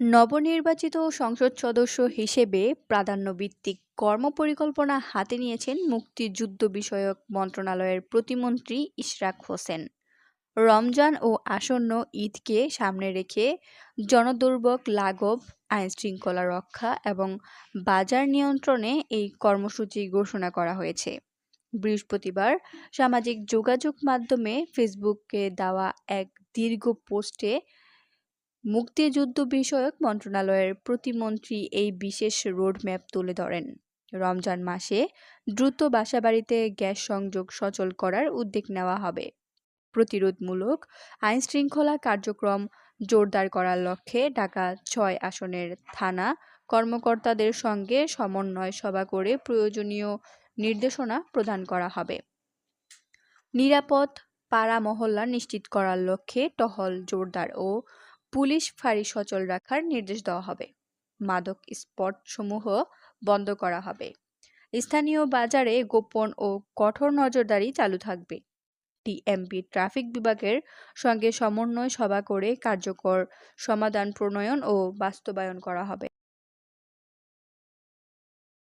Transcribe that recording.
নবনির্বাচিত সংসদ সদস্য হিসেবে প্রাধান্যভিত্তিক কর্মপরিকল্পনা হাতে নিয়েছেন মুক্তিযুদ্ধ বিষয়ক মন্ত্রণালয়ের প্রতিমন্ত্রী ইশরাক হোসেন। রমজান ও আসন্ন ঈদকে সামনে রেখে জনদুর্ভোগ লাঘব, আইনশৃঙ্খলা রক্ষা এবং বাজার নিয়ন্ত্রণে এই কর্মসূচি ঘোষণা করা হয়েছে। বৃহস্পতিবার সামাজিক যোগাযোগ মাধ্যমে ফেসবুকে দেওয়া এক দীর্ঘ পোস্টে মুক্তিযুদ্ধ বিষয়ক মন্ত্রণালয়ের প্রতিমন্ত্রী এই বিশেষ রোডম্যাপ তুলে ধরেন। রমজান মাসে দ্রুত বাসাবাড়িতে গ্যাস সংযোগ সচল করার উদ্যোগ নেওয়া হবে। প্রতিরোধমূলক আইনশৃঙ্খলা কার্যক্রম জোরদার করার লক্ষ্যে ঢাকা-৬ আসনের থানা কর্মকর্তাদের সঙ্গে সমন্বয় সভা করে প্রয়োজনীয় নির্দেশনা প্রদান করা হবে। নিরাপদ পাড়া-মহল্লা নিশ্চিত করার লক্ষ্যে টহল জোরদার ও পুলিশ ফাঁড়ি সচল রাখার নির্দেশ দেওয়া হবে। মাদক স্পটসমূহ বন্ধ করা হবে। স্থানীয় বাজারে গোপন ও কঠোর নজরদারি চালু থাকবে। ডিএমপি ট্রাফিক বিভাগের সঙ্গে সমন্বয় সভা করে কার্যকর সমাধান প্রণয়ন ও বাস্তবায়ন করা হবে।